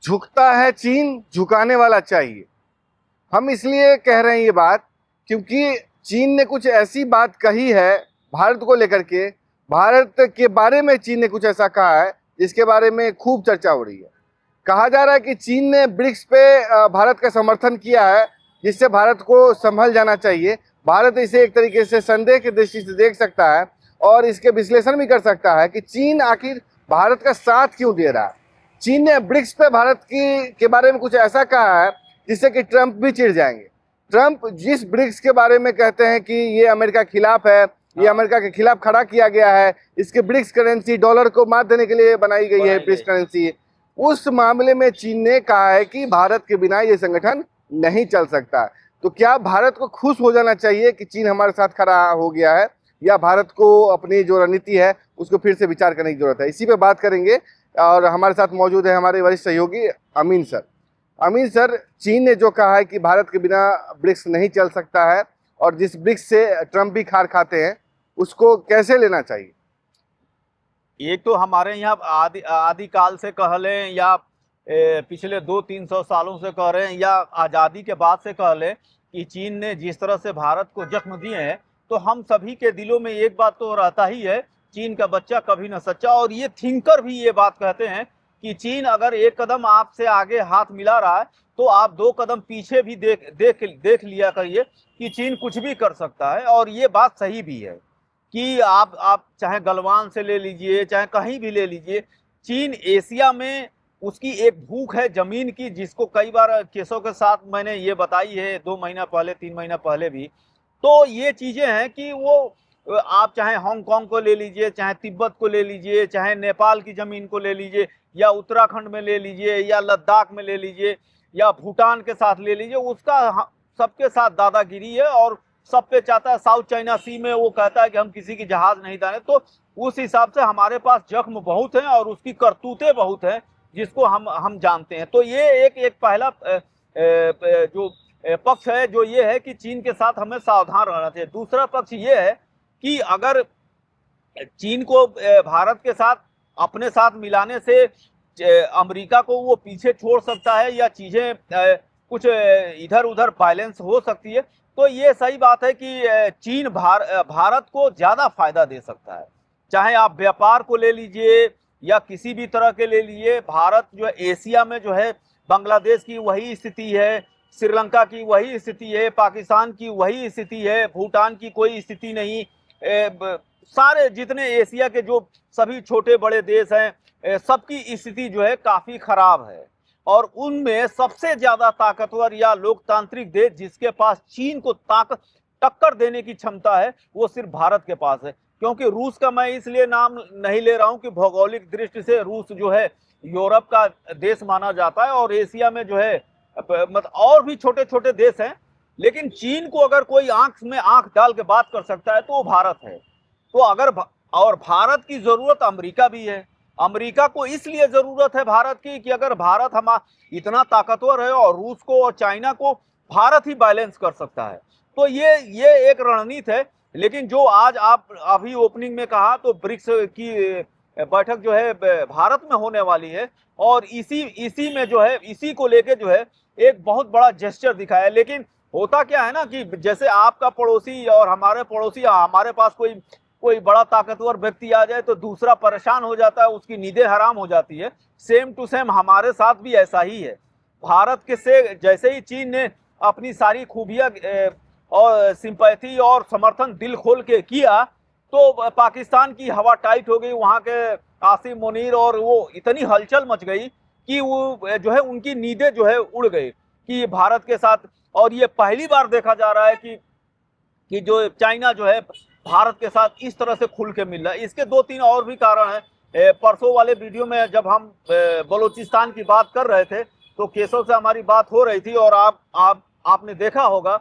झुकता है चीन, झुकाने वाला चाहिए। हम इसलिए कह रहे हैं ये बात क्योंकि चीन ने कुछ ऐसी बात कही है भारत को लेकर के, भारत के बारे में चीन ने कुछ ऐसा कहा है जिसके बारे में खूब चर्चा हो रही है। कहा जा रहा है कि चीन ने ब्रिक्स पे भारत का समर्थन किया है, जिससे भारत को संभल जाना चाहिए। भारत इसे एक तरीके से संदेह की दृष्टि से देख सकता है और इसके विश्लेषण भी कर सकता है कि चीन आखिर भारत का साथ क्यों दे रहा है। चीन ने ब्रिक्स पे भारत के बारे में कुछ ऐसा कहा है जिससे कि ट्रंप भी चिढ़ जाएंगे। ट्रंप जिस ब्रिक्स के बारे में कहते हैं कि ये अमेरिका के खिलाफ है, ये अमेरिका के खिलाफ खड़ा किया गया है, इसके ब्रिक्स करेंसी डॉलर को मात देने के लिए बनाई गई है ब्रिक्स करेंसी, उस मामले में चीन ने कहा है कि भारत के बिना ये संगठन नहीं चल सकता। तो क्या भारत को खुश हो जाना चाहिए कि चीन हमारे साथ खड़ा हो गया है, या भारत को अपनी जो रणनीति है उसको फिर से विचार करने की जरूरत है? इसी पे बात करेंगे और हमारे साथ मौजूद है हमारे वरिष्ठ सहयोगी अमीन सर। अमीन सर, चीन ने जो कहा है कि भारत के बिना ब्रिक्स नहीं चल सकता है और जिस ब्रिक्स से ट्रंप भी खार खाते हैं, उसको कैसे लेना चाहिए? एक तो हमारे यहाँ आदि काल से कह लें या पिछले 200-300 सालों से कह रहे हैं या आज़ादी के बाद से कह लें कि चीन ने जिस तरह से भारत को जख्म दिए हैं, तो हम सभी के दिलों में एक बात तो रहता ही है, चीन का बच्चा कभी न सच्चा। और ये थिंकर भी ये बात कहते हैं कि चीन अगर एक कदम आपसे आगे हाथ मिला रहा है तो आप 2 कदम पीछे भी देख लिया करिए कि चीन कुछ भी कर सकता है। और ये बात सही भी है कि आप चाहे गलवान से ले लीजिए, चाहे कहीं भी ले लीजिए, चीन एशिया में उसकी एक भूख है जमीन की, जिसको कई बार केसों के साथ मैंने ये बताई है 2 महीना पहले, 3 महीना पहले भी। तो ये चीजें हैं कि वो आप चाहे हांगकांग को ले लीजिए, चाहे तिब्बत को ले लीजिए, चाहे नेपाल की जमीन को ले लीजिए, या उत्तराखंड में ले लीजिए, या लद्दाख में ले लीजिए, या भूटान के साथ ले लीजिए, उसका सबके साथ दादागिरी है और सब पे चाहता है। साउथ चाइना सी में वो कहता है कि हम किसी की जहाज नहीं दाने। तो उस हिसाब से हमारे पास जख्म बहुत हैं और उसकी करतूतें बहुत हैं जिसको हम जानते हैं। तो ये एक पहला जो पक्ष है जो ये है कि चीन के साथ हमें सावधान रहना चाहिए। दूसरा पक्ष ये है कि अगर चीन को भारत के साथ अपने साथ मिलाने से अमेरिका को वो पीछे छोड़ सकता है या चीजें कुछ इधर उधर बैलेंस हो सकती है, तो ये सही बात है कि चीन भारत को ज्यादा फायदा दे सकता है। चाहे आप व्यापार को ले लीजिए या किसी भी तरह के ले लीजिए, भारत जो एशिया में जो है, बांग्लादेश की वही स्थिति है, श्रीलंका की वही स्थिति है, पाकिस्तान की वही स्थिति है, भूटान की कोई स्थिति नहीं। सारे जितने एशिया के जो सभी छोटे बड़े देश हैं, सबकी स्थिति जो है काफी खराब है। और उनमें सबसे ज्यादा ताकतवर या लोकतांत्रिक देश जिसके पास चीन को टक्कर देने की क्षमता है, वो सिर्फ भारत के पास है। क्योंकि रूस का मैं इसलिए नाम नहीं ले रहा हूं कि भौगोलिक दृष्टि से रूस जो है यूरोप का देश माना जाता है और एशिया में जो है मतलब और भी छोटे छोटे देश हैं, लेकिन चीन को अगर कोई आंख में आंख डाल के बात कर सकता है तो वो भारत है। तो अगर और भारत की जरूरत अमेरिका भी है। अमेरिका को इसलिए जरूरत है भारत की कि अगर भारत इतना ताकतवर है और रूस को और चाइना को भारत ही बैलेंस कर सकता है। तो ये एक रणनीति है। लेकिन जो आज आप अभी ओपनिंग में कहा, तो ब्रिक्स की बैठक जो है भारत में होने वाली है और इसी में जो है, इसी को लेके जो है एक बहुत बड़ा जेस्चर दिखाया है। लेकिन होता क्या है ना कि जैसे आपका पड़ोसी और हमारे पड़ोसी, हमारे पास कोई बड़ा ताकतवर व्यक्ति आ जाए तो दूसरा परेशान हो जाता है, उसकी नींदें हराम हो जाती है। सेम टू सेम हमारे साथ भी ऐसा ही है। भारत के से जैसे ही चीन ने अपनी सारी खूबियां और सिंपैथी और समर्थन दिल खोल के किया, तो पाकिस्तान की हवा टाइट हो गई, वहां के आसिम मुनीर, और वो इतनी हलचल मच गई कि वो जो है उनकी नींदें जो है उड़ गई कि भारत के साथ। और ये पहली बार देखा जा रहा है कि जो चाइना जो है भारत के साथ इस तरह से खुल के मिल रहा है। इसके 2-3 और भी कारण हैं। परसों वाले वीडियो में जब हम बलूचिस्तान की बात कर रहे थे तो केशव से हमारी बात हो रही थी और आपने देखा होगा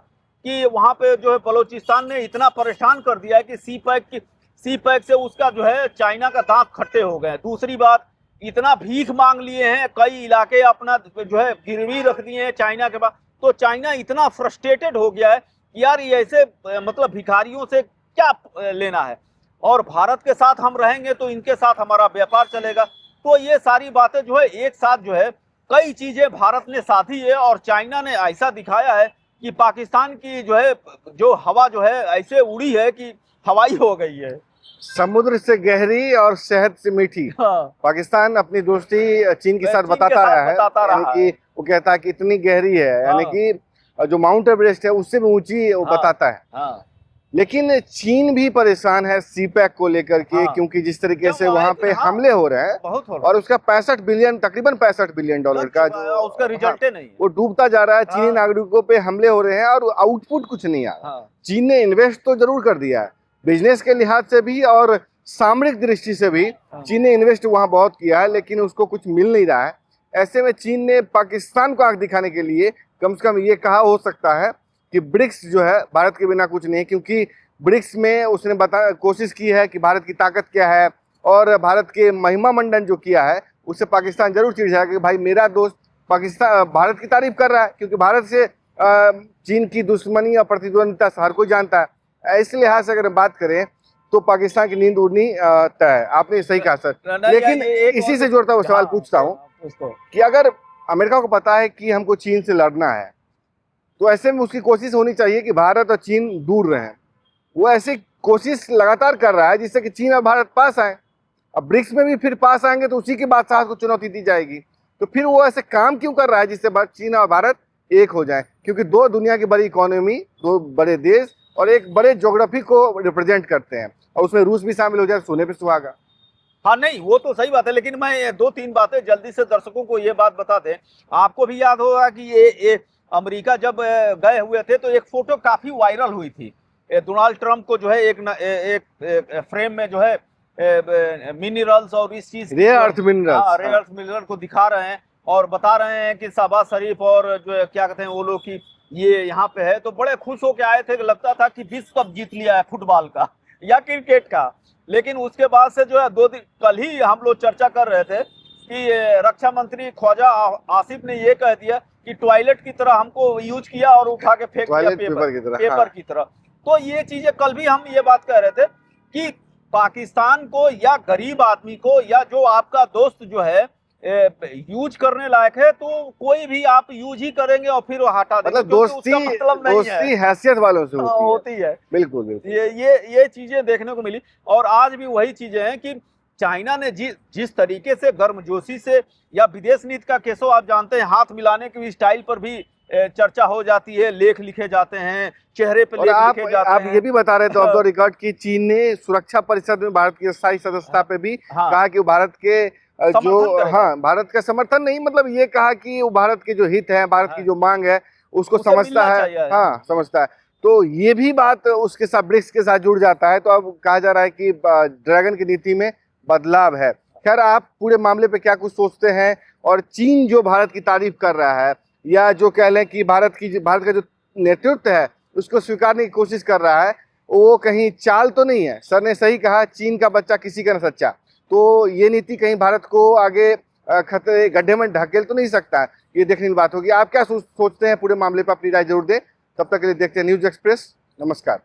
कि वहां पे जो है बलूचिस्तान ने इतना परेशान कर दिया है कि सी पैक से उसका जो है चाइना का दांत खट्टे हो गए। दूसरी बात, इतना भीख मांग लिए हैं, कई इलाके अपना जो है गिरवी रख दिए हैं चाइना के पास। तो चाइना इतना फ्रस्ट्रेटेड हो गया है कि यार ये ऐसे मतलब भिखारियों से क्या लेना है, और भारत के साथ हम रहेंगे तो इनके साथ हमारा व्यापार चलेगा। तो ये सारी बातें जो है एक साथ जो है कई चीजें भारत ने साधी है और चाइना ने ऐसा दिखाया है कि पाकिस्तान की जो है जो हवा जो है ऐसे उड़ी है कि हवाई हो गई है। समुद्र से गहरी और शहद से मीठी। हाँ, पाकिस्तान अपनी दोस्ती चीन के साथ चीन के बताता साथ आया है, बताता यानी रहा कि है। वो कहता है कि इतनी गहरी है, यानी हाँ, कि जो माउंट एवरेस्ट है उससे भी ऊंची वो हाँ, बताता है। हाँ, लेकिन चीन भी परेशान है सीपैक को लेकर के, हाँ। क्योंकि जिस तरीके जब से वो आए वहां थे, पे हाँ, हमले हो रहे हैं बहुत हो रहा और उसका 65 बिलियन, तकरीबन 65 बिलियन डॉलर लग का चुका है, जो उसका हाँ, रिजल्ट नहीं है। वो डूबता जा रहा है। चीनी हाँ, नागरिकों पे हमले हो रहे हैं और आउटपुट कुछ नहीं आ रहा। हाँ, चीन ने इन्वेस्ट तो जरूर कर दिया है, बिजनेस के लिहाज से भी और सामरिक दृष्टि से भी हाँ। चीन ने इन्वेस्ट वहां बहुत किया है, लेकिन उसको कुछ मिल नहीं रहा है। ऐसे में चीन ने पाकिस्तान को आंख दिखाने के लिए कम से कम ये कहा हो सकता है कि ब्रिक्स जो है भारत के बिना कुछ नहीं है, क्योंकि ब्रिक्स में उसने कोशिश की है कि भारत की ताकत क्या है और भारत के महिमा मंडन जो किया है उससे पाकिस्तान जरूर चिढ़ जाएगा कि भाई मेरा दोस्त पाकिस्तान भारत की तारीफ कर रहा है, क्योंकि भारत से चीन की दुश्मनी और प्रतिद्वंदिता हर कोई जानता है। इस लिहाज से अगर बात करें तो पाकिस्तान की नींद उड़नी तय है। आपने सही कहा सर। लेकिन इसी से जुड़ता हुआ सवाल पूछता हूँ कि अगर अमेरिका को पता है कि हमको चीन से लड़ना है, तो ऐसे में उसकी कोशिश होनी चाहिए कि भारत और चीन दूर रहें। वो ऐसी कोशिश लगातार कर रहा है जिससे कि चीन और भारत पास आए। अब ब्रिक्स में भी फिर पास आएंगे तो उसी के बादशाह को चुनौती दी जाएगी। तो फिर वो ऐसे काम क्यों कर रहा है जिससे चीन और भारत एक हो जाए? क्योंकि दो दुनिया की बड़ी इकोनॉमी, दो बड़े देश और एक बड़े ज्योग्राफी को रिप्रेजेंट करते हैं, और उसमें रूस भी शामिल हो जाए, सोने पे सुहागा। हाँ, नहीं वो तो सही बात है, लेकिन मैं दो तीन बातें जल्दी से दर्शकों को ये बात बता दें। आपको भी याद होगा कि ये अमेरिका जब गए हुए थे तो एक फोटो काफी वायरल हुई थी। डोनाल्ड ट्रंप को जो है एक फ्रेम में जो है मिनरल्स और इस चीज रेयर अर्थ मिनरल्स, हाँ, रेयर अर्थ मिनरल को दिखा रहे हैं और बता रहे हैं कि शहबाज शरीफ और जो है क्या कहते हैं वो लोग की ये यहाँ पे है, तो बड़े खुश होके आए थे। लगता था कि विश्व कप जीत लिया है फुटबॉल का या क्रिकेट का। लेकिन उसके बाद से जो है कल ही हम लोग चर्चा कर रहे थे कि रक्षा मंत्री ख्वाजा आसिफ ने ये कह दिया कि टॉयलेट की तरह हमको यूज किया और उठा के फेंक दिया पेपर की तरह। तो ये चीजें कल भी हम ये बात कह रहे थे कि पाकिस्तान को या गरीब आदमी को या जो आपका दोस्त जो है यूज करने लायक है तो कोई भी आप यूज ही करेंगे और फिर वो हटा देंगे। मतलब दोस्ती हैसियत वालों से होती है। बिल्कुल बिल्कुल। ये चीजें देखने को मिली और आज भी वही चीजें हैं कि चाइना ने जिस तरीके से गर्मजोशी से या विदेश नीति का केसो आप जानते हैं, हाथ मिलाने की स्टाइल पर भी चर्चा हो जाती है, लेख लिखे जाते हैं, चेहरे पे लेख लिखे जाते हैं। आप ये भी बता रहे थे ऑफ द रिकॉर्ड कि चीन ने सुरक्षा परिषद में भारत की स्थायी सदस्यता पे भी कहा कि वो भारत के भारत का समर्थन नहीं, मतलब ये कहा कि वो भारत के जो हित है, भारत की जो मांग है उसको समझता है। हाँ, समझता है। तो ये भी बात उसके साथ ब्रिक्स के साथ जुड़ जाता है। तो अब कहा जा रहा है कि ड्रैगन की नीति में बदलाव है। खैर, आप पूरे मामले पे क्या कुछ सोचते हैं? और चीन जो भारत की तारीफ कर रहा है या जो कह लें कि भारत का जो नेतृत्व है उसको स्वीकारने की कोशिश कर रहा है, वो कहीं चाल तो नहीं है? सर ने सही कहा, चीन का बच्चा किसी का न सच्चा। तो ये नीति कहीं भारत को आगे खतरे गड्ढे में ढकेल तो नहीं सकता? ये देखने की बात होगी। आप क्या सोचते हैं पूरे मामले पर? अपनी राय जरूर दें। तब तक के लिए देखते हैं न्यूज एक्सप्रेस। नमस्कार।